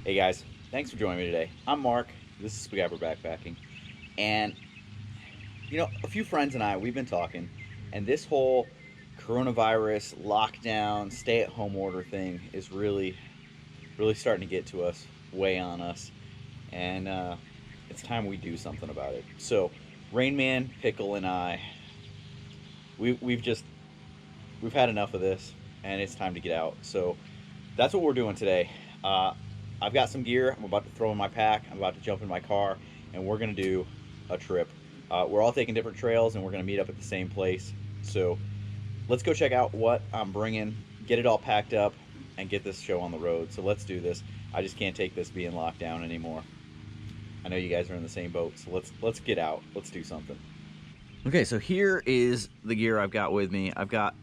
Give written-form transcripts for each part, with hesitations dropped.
Hey guys, thanks for joining me today. I'm Mark, this is Spiguyver Backpacking, and you know, a few friends and I, we've been talking, and this whole coronavirus, lockdown, stay-at-home order thing is really starting to get to us, weigh on us, and it's time we do something about it. So, Rain Man, Pickle, and I, we've had enough of this, and it's time to get out. So, that's what we're doing today. I've got some gear I'm about to throw in my pack. I'm about to jump in my car, and we're going to do a trip. We're all taking different trails, and we're going to meet up at the same place. So let's go check out what I'm bringing, get it all packed up, and get this show on the road. So let's do this. I just can't take this being locked down anymore. I know you guys are in the same boat, so let's get out. Let's do something. Okay, so here is the gear I've got with me. I've got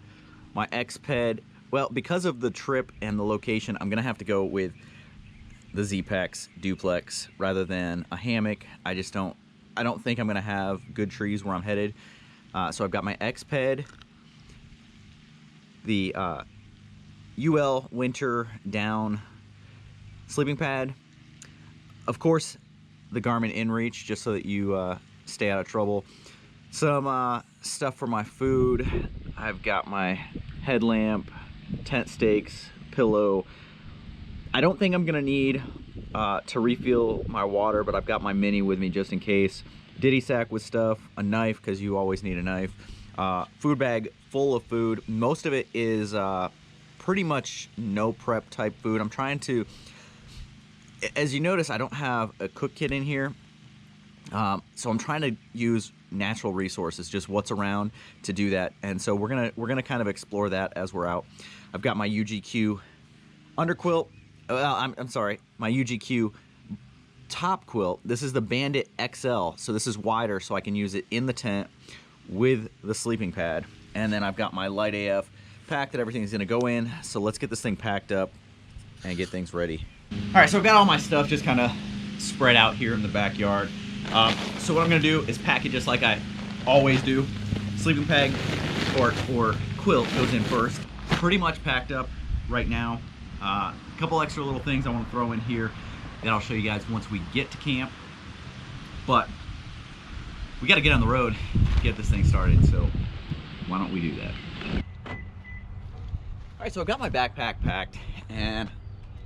my X-Ped. Well, because of the trip and the location, I'm going to have to go with the Z-Pex duplex rather than a hammock. I don't think I'm going to have good trees where I'm headed. So I've got my X-Ped, the UL Winter Down sleeping pad, of course the Garmin InReach, just so that you stay out of trouble, some stuff for my food. I've got my headlamp, tent stakes, pillow. I don't think I'm gonna need to refill my water, but I've got my mini with me just in case. Ditty sack with stuff, a knife, because you always need a knife. Food bag full of food. Most of it is pretty much no prep type food. I'm trying to, as you notice, I don't have a cook kit in here. So I'm trying to use natural resources, just what's around, to do that. And so we're gonna kind of explore that as we're out. I've got my UGQ underquilt. Well, I'm sorry, my UGQ top quilt. This is the Bandit XL, so this is wider, so I can use it in the tent with the sleeping pad. And then I've got my light AF pack that everything's gonna go in. So let's get this thing packed up and get things ready. All right, so I've got all my stuff just kind of spread out here in the backyard. So what I'm gonna do is pack it just like I always do. Sleeping pad or quilt goes in first. Pretty much packed up right now. A couple extra little things I want to throw in here that I'll show you guys once we get to camp. But we got to get on the road, get this thing started, so why don't we do that? All right, so I've got my backpack packed and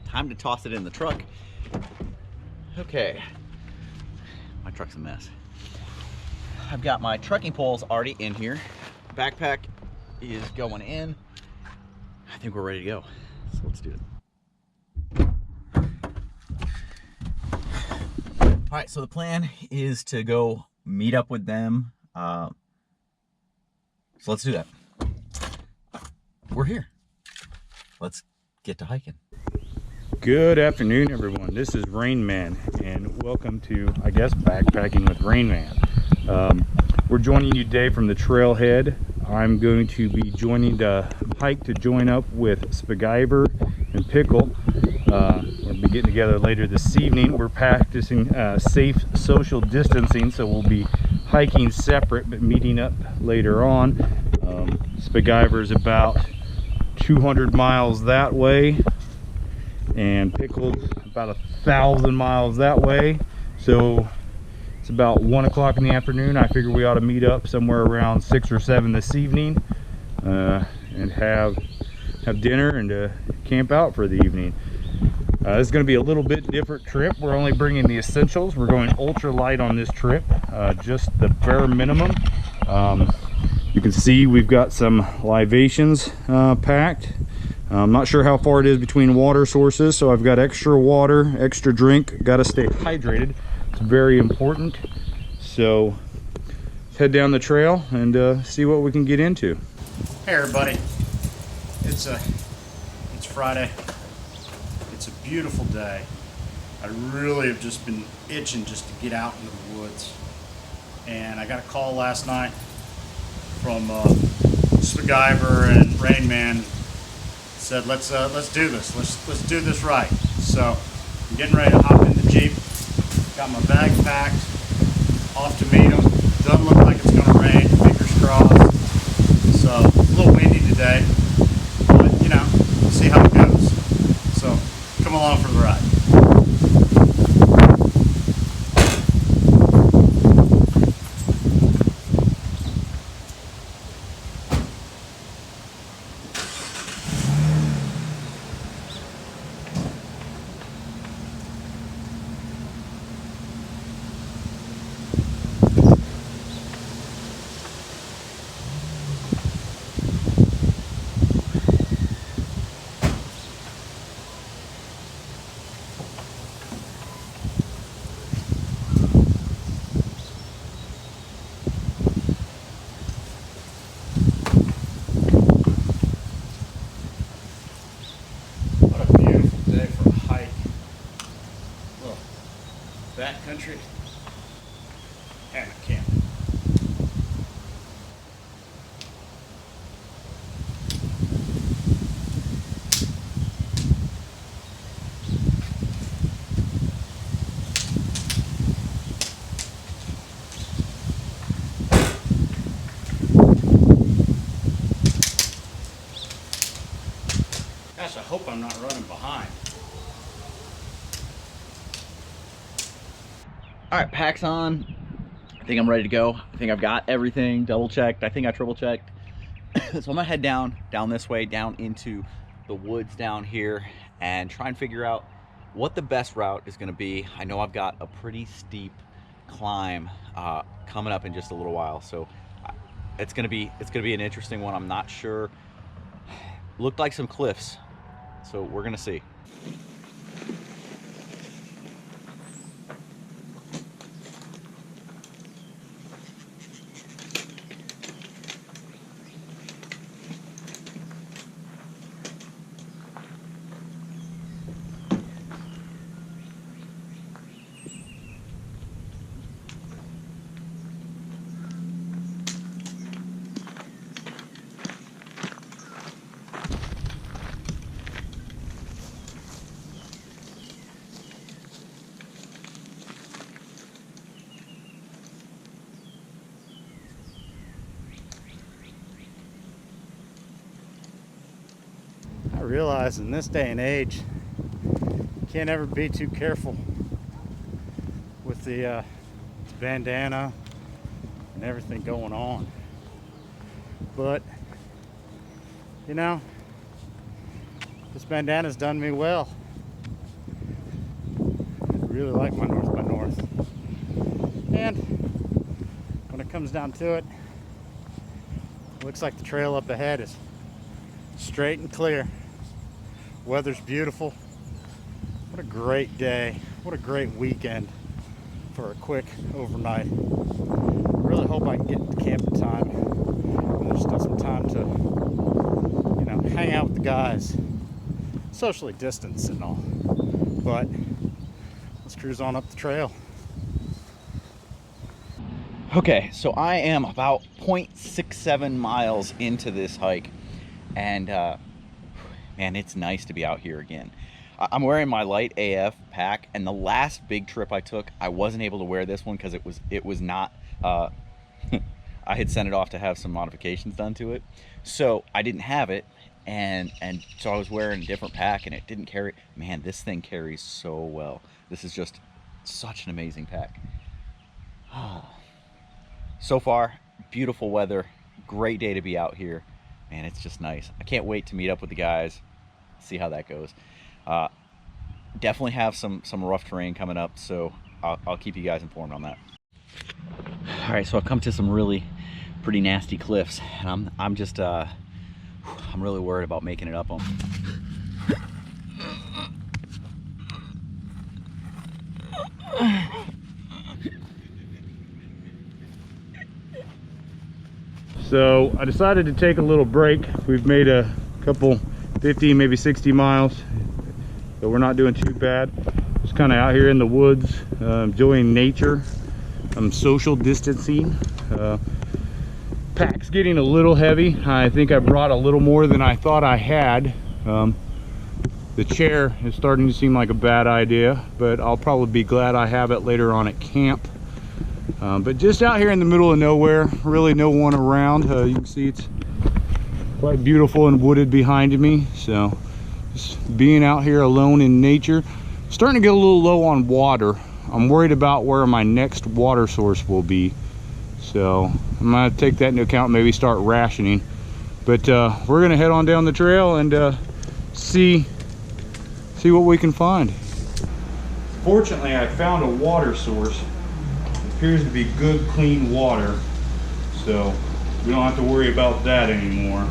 time to toss it in the truck. Okay, my truck's a mess. I've got my trekking poles already in here. Backpack is going in. I think we're ready to go. So let's do it. All right, so the plan is to go meet up with them. So let's do that. We're here. Let's get to hiking. Good afternoon, everyone. This is Rain Man, and welcome to, I guess, Backpacking with Rain Man. We're joining you today from the trailhead. I'm going to be joining the hike to join up with Spiguyver and Pickle. We'll be getting together later this evening. We're practicing safe social distancing, so we'll be hiking separate but meeting up later on. Spiguyver is about 200 miles that way, and Pickle about 1,000 miles that way. So it's about 1 o'clock in the afternoon. I figure we ought to meet up somewhere around 6 or 7 this evening and have dinner and camp out for the evening. This is going to be a little bit different trip. We're only bringing the essentials. We're going ultra light on this trip, just the bare minimum. You can see we've got some libations packed. I'm not sure how far it is between water sources, so I've got extra water, extra drink. Got to stay hydrated. It's very important. So let's head down the trail and see what we can get into. Hey everybody, it's Friday. It's a beautiful day. I really have just been itching just to get out into the woods. And I got a call last night from Spiguyver and Rain Man. Said let's do this. Let's do this right. So I'm getting ready to hop in the Jeep. Got my bag packed. Off to meet them. Doesn't look like it's gonna rain. Fingers crossed. So a little windy today, but you know, we'll see how it goes. So come along for the ride. backcountry hammock camping. Gosh, I hope I'm not running behind. All right, pack's on. I think I'm ready to go. I think I've got everything double checked. I think I triple checked. So I'm gonna head down this way, down into the woods down here, and try and figure out what the best route is gonna be. I know I've got a pretty steep climb coming up in just a little while, so it's gonna be an interesting one. I'm not sure. Looked like some cliffs, so we're gonna see. I realize in this day and age, you can't ever be too careful with the bandana and everything going on. But, you know, this bandana's done me well. I really like my North by North. And when it comes down to it, looks like the trail up ahead is straight and clear. Weather's beautiful. What a great day. What a great weekend for a quick overnight. I really hope I can get to camp in time. And there's still some time to, you know, hang out with the guys. Socially distance and all. But let's cruise on up the trail. Okay, so I am about 0.67 miles into this hike, and man, it's nice to be out here again. I'm wearing my light AF pack, and the last big trip I took, I wasn't able to wear this one because it was not I had sent it off to have some modifications done to it, so I didn't have it, and so I was wearing a different pack, and it didn't carry. Man, this thing carries so well. This is just such an amazing pack. So far, beautiful weather, great day to be out here. Man, it's just nice. I can't wait to meet up with the guys, see how that goes. Definitely have some rough terrain coming up, so I'll keep you guys informed on that. All right, so I've come to some really pretty nasty cliffs, and I'm just I'm really worried about making it up them. So I decided to take a little break. We've made a couple 50, maybe 60 miles, so we're not doing too bad. Just kind of out here in the woods, enjoying nature. I'm social distancing. Pack's getting a little heavy. I think I brought a little more than I thought I had. The chair is starting to seem like a bad idea, but I'll probably be glad I have it later on at camp. But just out here in the middle of nowhere, really no one around. You can see it's quite beautiful and wooded behind me. So just being out here alone in nature. Starting to get a little low on water. I'm worried about where my next water source will be. So I'm gonna take that into account, maybe start rationing. But we're gonna head on down the trail and see what we can find. Fortunately, I found a water source. Appears to be good, clean water, so we don't have to worry about that anymore.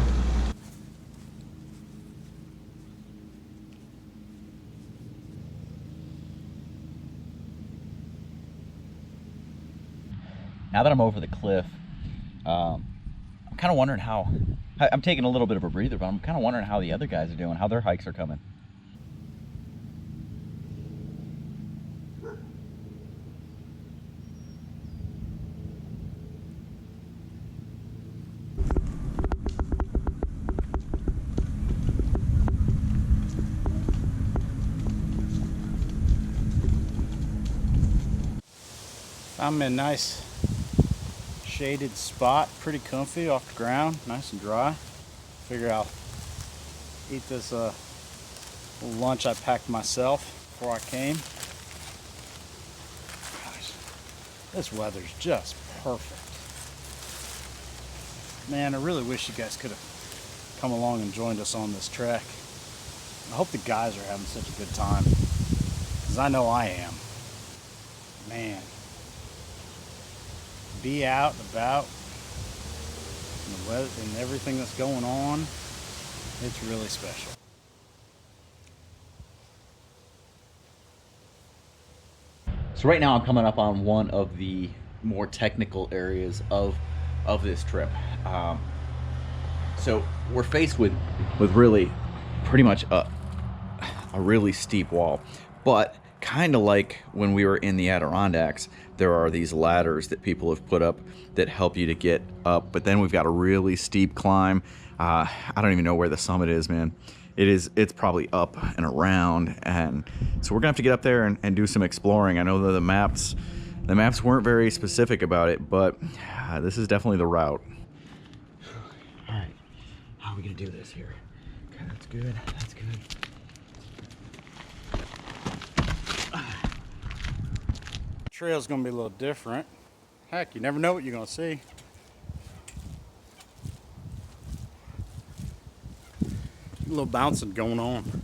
Now that I'm over the cliff, I'm kind of wondering how, I'm taking a little bit of a breather, but I'm kind of wondering how the other guys are doing, how their hikes are coming. I'm in a nice shaded spot, pretty comfy off the ground, nice and dry. Figure I'll eat this little lunch I packed myself before I came. Gosh, this weather's just perfect. Man, I really wish you guys could have come along and joined us on this trek. I hope the guys are having such a good time, because I know I am. Man, be out and about, and the weather and everything that's going on, it's really special. So right now I'm coming up on one of the more technical areas of this trip. So we're faced with really pretty much a really steep wall, but kind of like when we were in the Adirondacks, there are these ladders that people have put up that help you to get up, but then we've got a really steep climb. I don't even know where the summit is, man. It's probably up and around, and so we're gonna have to get up there and do some exploring. I know that the maps weren't very specific about it, but this is definitely the route. All right, how are we gonna do this here? Okay, that's good, that's good. Trail's gonna be a little different. Heck, you never know what you're gonna see. A little bouncing going on.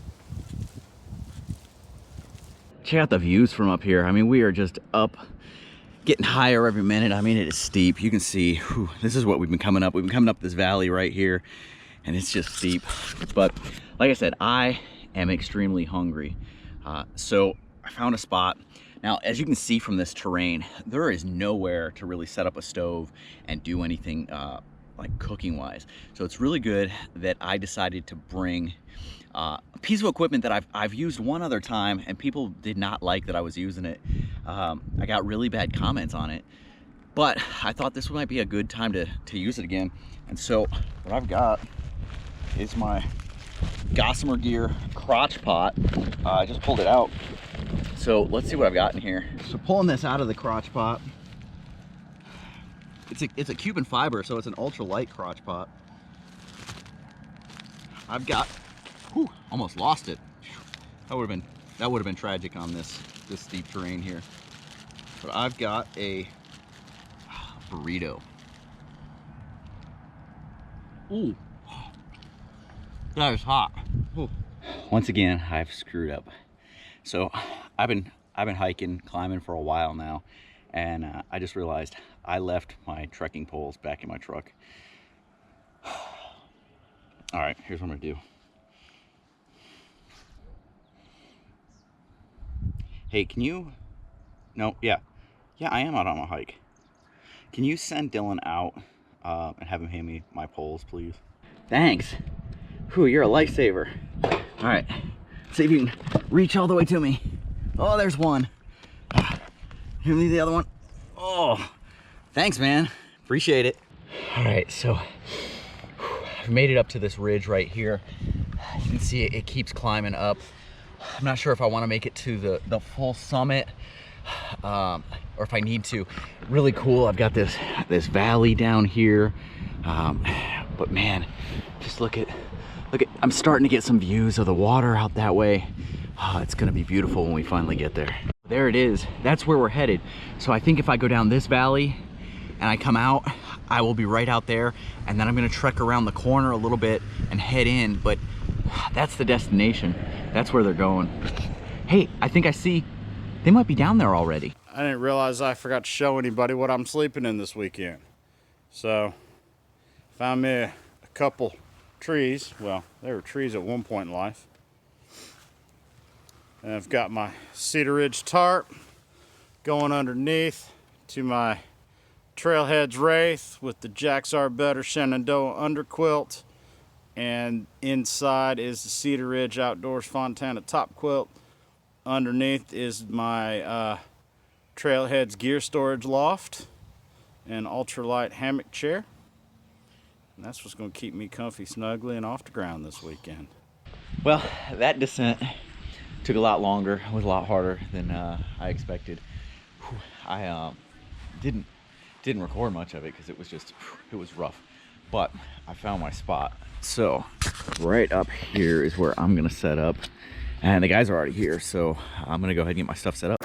Check out the views from up here. I mean, we are just up, getting higher every minute. I mean, it is steep. You can see, whew, this is what we've been coming up. We've been coming up this valley right here, and it's just steep. But like I said, I am extremely hungry. So I found a spot. Now, as you can see from this terrain, there is nowhere to really set up a stove and do anything like cooking wise. So it's really good that I decided to bring a piece of equipment that I've used one other time, and people did not like that I was using it. I got really bad comments on it, but I thought this might be a good time to use it again. And so what I've got is my Gossamer Gear crotch pot. I just pulled it out. So let's see what I've got in here. So pulling this out of the crotch pot, it's a Cuban fiber, so it's an ultra light crotch pot. I've got, whew, almost lost it. That would have been tragic on this steep terrain here. But I've got a burrito. Ooh, that is hot. Ooh. Once again, I've screwed up. So I've been hiking, climbing for a while now, and I just realized I left my trekking poles back in my truck. All right, here's what I'm gonna do. Hey, can you? No, yeah, I am out on a hike. Can you send Dylan out and have him hand me my poles, please? Thanks. Whew, you're a lifesaver. All right, see if you can reach all the way to me. Oh, there's one. Give me the other one. Oh, thanks, man. Appreciate it. All right, so I've made it up to this ridge right here. You can see it keeps climbing up. I'm not sure if I want to make it to the full summit or if I need to. Really cool. I've got this valley down here, but man, just look at. I'm starting to get some views of the water out that way. Oh, it's gonna be beautiful when we finally get there. There it is. That's where we're headed. So I think if I go down this valley and I come out, I will be right out there, and then I'm gonna trek around the corner a little bit and head in, but that's the destination. That's where they're going. Hey, I think I see, they might be down there already. I didn't realize I forgot to show anybody what I'm sleeping in this weekend. So, found me a couple trees. Well, they were trees at one point in life. And I've got my Cedar Ridge tarp going underneath to my Trailheads Wraith with the Jaxar Better Shenandoah underquilt. And inside is the Cedar Ridge Outdoors Fontana top quilt. Underneath is my Trailheads gear storage loft and ultralight hammock chair. And that's what's going to keep me comfy, snugly, and off the ground this weekend. Well, that descent took a lot longer, was a lot harder than I expected. Whew, didn't record much of it because it was rough, but I found my spot. So right up here is where I'm gonna set up, and the guys are already here, so I'm gonna go ahead and get my stuff set up.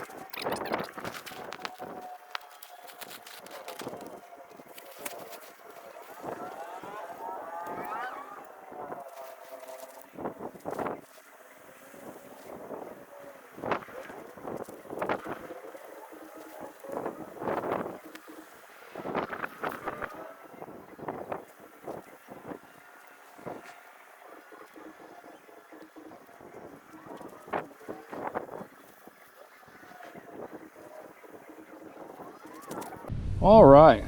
All right,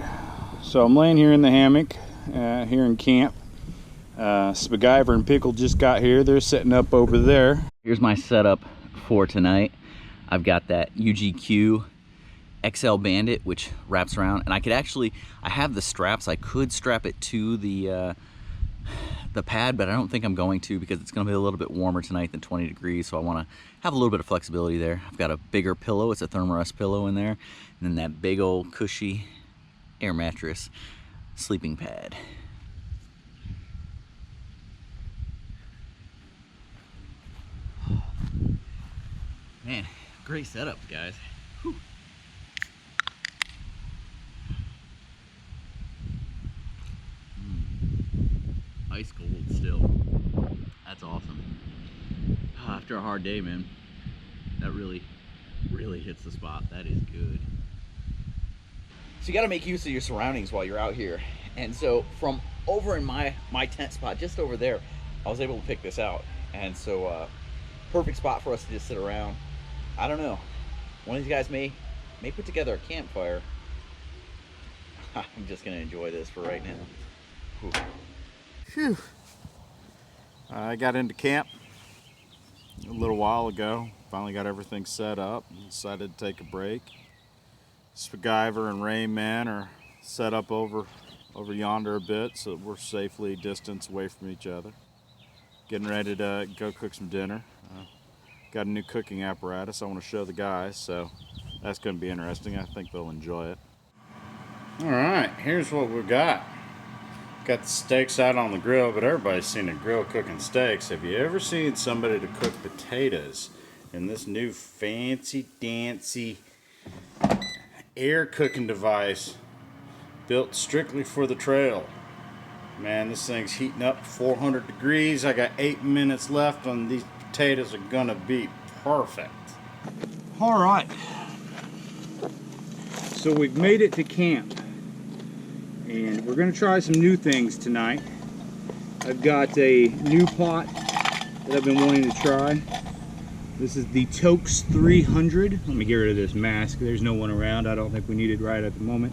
so I'm laying here in the hammock here in camp. Spiguyver and Pickle just got here. They're setting up over there. Here's my setup for tonight. I've got that UGQ XL Bandit, which wraps around, and I have the straps. I could strap it to the pad, but I don't think I'm going to, because it's going to be a little bit warmer tonight than 20 degrees, so I want to have a little bit of flexibility there. I've got a bigger pillow. It's a Thermarest pillow in there, and then that big old cushy air mattress sleeping pad. Man, great setup, guys. Whew. Ice cold still. That's awesome. After a hard day, man, that really hits the spot. That is good. So you got to make use of your surroundings while you're out here. And so from over in my tent spot, just over there, I was able to pick this out. And so perfect spot for us to just sit around. I don't know. One of these guys may put together a campfire. I'm just gonna enjoy this for right now. Whew. Phew. I got into camp a little while ago. Finally got everything set up. Decided to take a break. Spiguyver and Rain Man are set up over yonder a bit, so that we're safely distanced away from each other. Getting ready to go cook some dinner. Got a new cooking apparatus I want to show the guys, so that's going to be interesting. I think they'll enjoy it. Alright, here's what we got. Got the steaks out on the grill, but everybody's seen a grill cooking steaks. Have you ever seen somebody to cook potatoes in this new fancy dancy air cooking device built strictly for the trail? Man, this thing's heating up 400 degrees. I got 8 minutes left, and these potatoes are gonna be perfect. All right, so we've made it to camp, and we're gonna try some new things tonight. I've got a new pot that I've been wanting to try. This is the Toaks 300. Let me get rid of this mask. There's no one around. I don't think we need it right at the moment.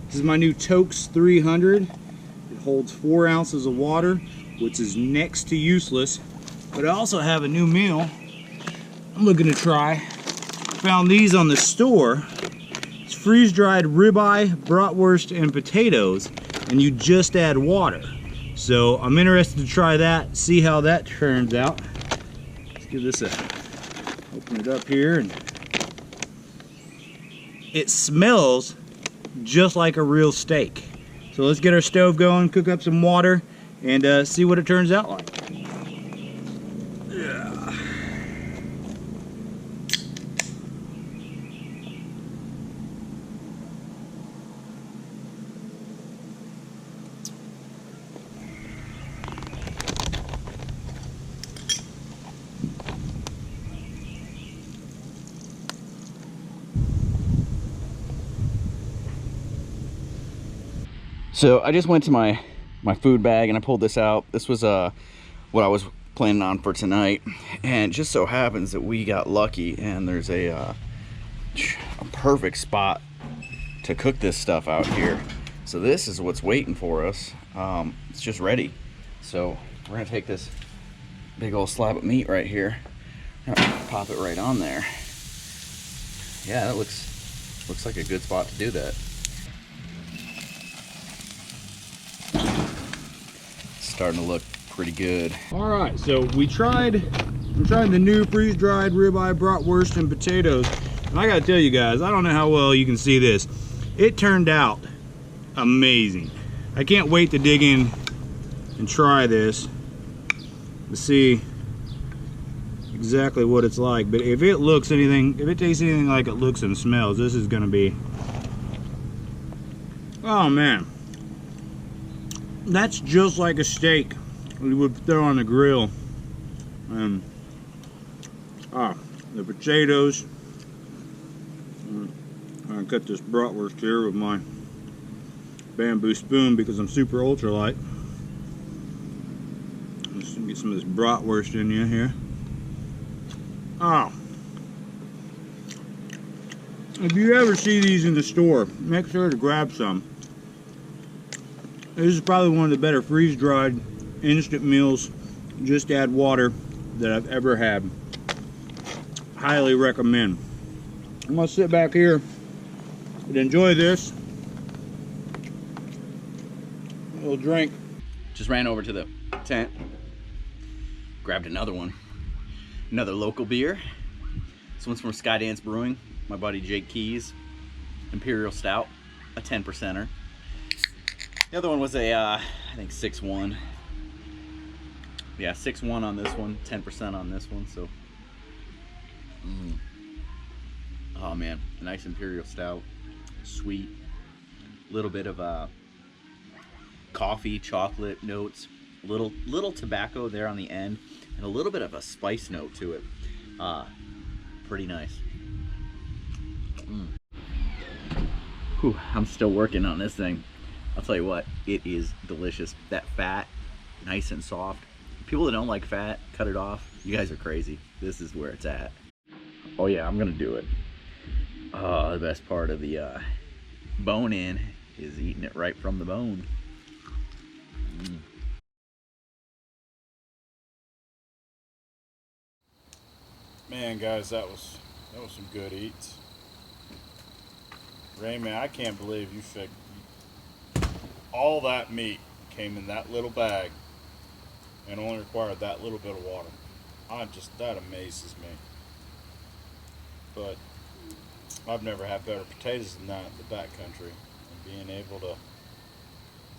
This is my new Toaks 300. It holds 4 ounces of water, which is next to useless. But I also have a new meal I'm looking to try. Found these on the store. It's freeze-dried ribeye, bratwurst, and potatoes, and you just add water. So I'm interested to try that, see how that turns out. Let's give this a, open it up here, and it smells just like a real steak. So let's get our stove going, cook up some water, and see what it turns out like. So I just went to my food bag and I pulled this out. This was what I was planning on for tonight, and it just so happens that we got lucky and there's a perfect spot to cook this stuff out here. So this is what's waiting for us. It's just ready. So we're gonna take this big old slab of meat right here, pop it right on there. Yeah, that looks like a good spot to do that. Starting to look pretty good. All right, so I'm trying the new freeze-dried ribeye, bratwurst, and potatoes. And I gotta tell you guys, I don't know how well you can see this. it turned out amazing. I can't wait to dig in and try this to see exactly what it's like. But if it looks anything, if it tastes anything like it looks and smells, this is gonna be, oh man, that's just like a steak we would throw on the grill. The potatoes. I cut this bratwurst here with my bamboo spoon because I'm super ultralight. Let's get some of this bratwurst in you here. Oh, if you ever see these in the store, make sure to grab some. This is probably one of the better freeze-dried instant meals, just add water, that I've ever had. Highly recommend. I'm gonna sit back here and enjoy this. A little drink. Just ran over to the tent, grabbed another one. Another local beer. This one's from Skydance Brewing. My buddy Jake Keys. Imperial Stout, a 10%er. The other one was a, I think 6-1. Yeah, 6-1 on this one, 10% on this one, so. Oh man, a nice Imperial Stout. Sweet. Little bit of coffee, chocolate notes. Little tobacco there on the end. And a little bit of a spice note to it. Pretty nice. Whew, I'm still working on this thing. I'll tell you what, it is delicious. That fat, nice and soft. People that don't like fat, cut it off. You guys are crazy. This is where it's at. Oh yeah, I'm gonna do it. The best part of the bone in is eating it right from the bone. Man, guys, that was some good eats. Rain Man, I can't believe you figured all that meat came in that little bag and only required that little bit of water. That amazes me. But I've never had better potatoes than that in the backcountry. And being able to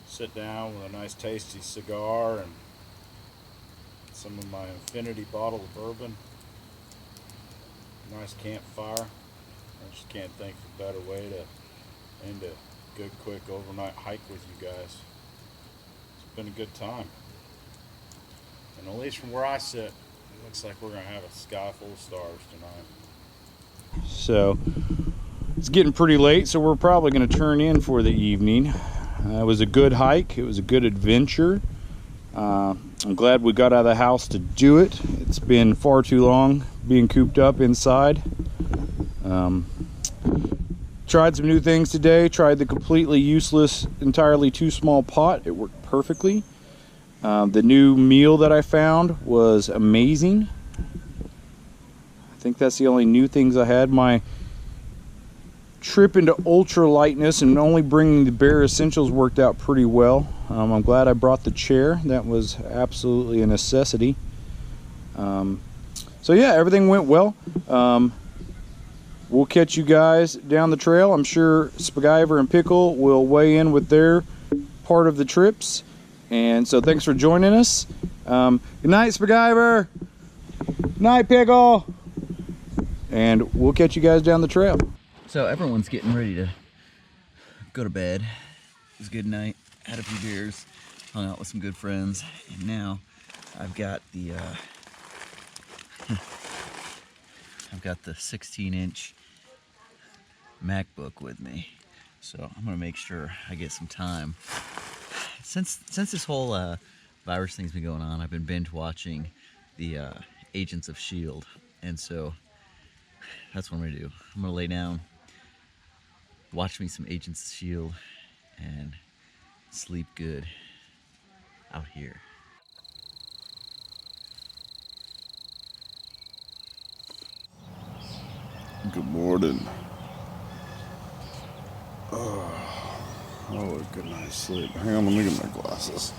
sit down with a nice tasty cigar and some of my Infinity bottle of bourbon, nice campfire. I just can't think of a better way to end a good, quick overnight hike with you guys. It's been a good time. And at least from where I sit, it looks like we're going to have a sky full of stars tonight. So it's getting pretty late, so we're probably going to turn in for the evening. It was a good hike. It was a good adventure. I'm glad we got out of the house to do it. It's been far too long being cooped up inside. Tried some new things today. Tried the completely useless, entirely too small pot. It worked perfectly. The new meal that I found was amazing. I think that's the only new things I had. My trip into ultra lightness and only bringing the bare essentials worked out pretty well. I'm glad I brought the chair. That was absolutely a necessity. So yeah, everything went well. We'll catch you guys down the trail. I'm sure Spiguyver and Pickle will weigh in with their part of the trips. And so thanks for joining us. Good night, Spiguyver. Good night, Pickle. And we'll catch you guys down the trail. So everyone's getting ready to go to bed. It was a good night. Had a few beers, hung out with some good friends, and now I've got the 16-inch MacBook with me. So I'm gonna make sure I get some time. Since this whole virus thing's been going on, I've been binge watching the Agents of S.H.I.E.L.D. And so that's what I'm gonna do. I'm gonna lay down, watch me some Agents of S.H.I.E.L.D. and sleep good out here. Good morning. Oh, good night's sleep. Hang on, let me get my glasses.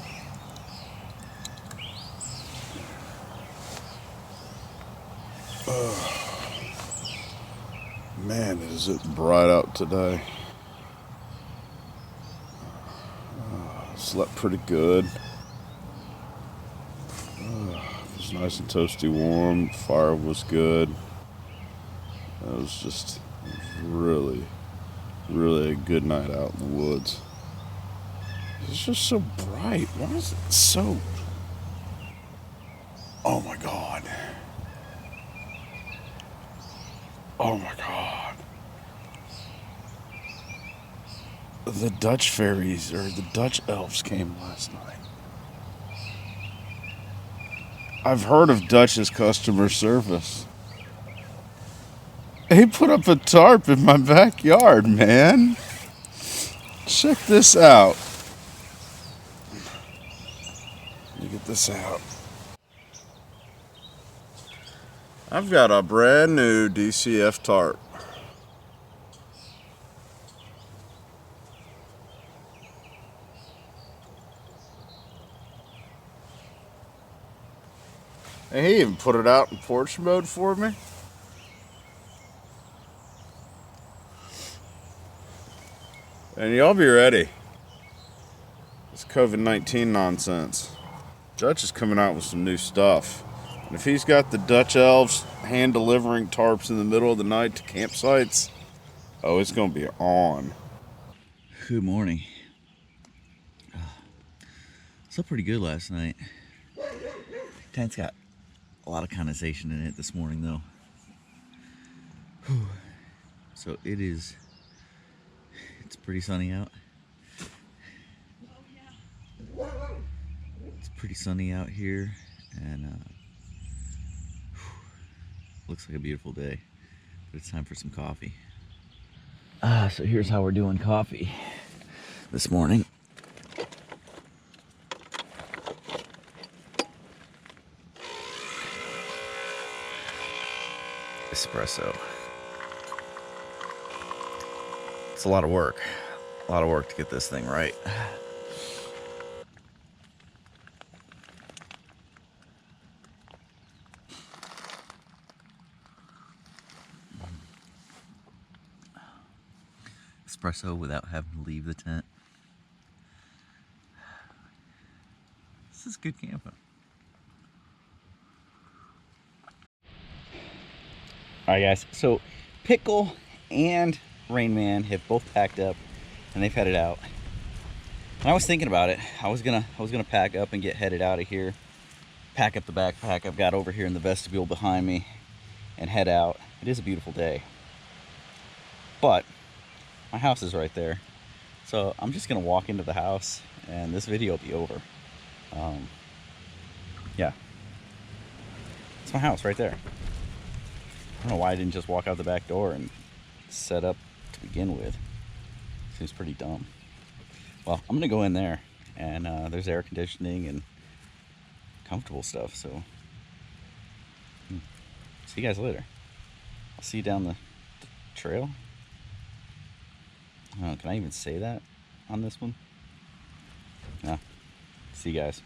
Man, is it bright out today. Slept pretty good. It was nice and toasty warm. Fire was good. It was really, really a good night out in the woods. It's just so bright. Why is it so... Oh my God. Oh my God. The Dutch fairies, or the Dutch elves, came last night. I've heard of Dutch's customer service. He put up a tarp in my backyard, man. Check this out. Let me get this out. I've got a brand new DCF tarp. And he even put it out in porch mode for me. And y'all be ready. It's COVID-19 nonsense. Dutch is coming out with some new stuff. And if he's got the Dutch elves hand delivering tarps in the middle of the night to campsites, oh, it's gonna be on. Good morning. Slept pretty good last night. Tent's got a lot of condensation in it this morning though. Whew. So it's pretty sunny out. It's pretty sunny out here, and looks like a beautiful day. But it's time for some coffee. So here's how we're doing coffee this morning. Espresso. It's a lot of work. A lot of work to get this thing right. Espresso without having to leave the tent. This is good camping. Alright guys, so Pickle and Rain Man have both packed up and they've headed out. And I was thinking about it. I was gonna pack up and get headed out of here. Pack up the backpack I've got over here in the vestibule behind me and head out. It is a beautiful day. But my house is right there. So I'm just gonna walk into the house and this video will be over. Yeah. It's my house right there. I don't know why I didn't just walk out the back door and set up to begin with. Seems pretty dumb. Well, I'm gonna go in there and there's air conditioning and comfortable stuff, so see you guys later. I'll see you down the trail. Can I even say that on this one? No. See you guys.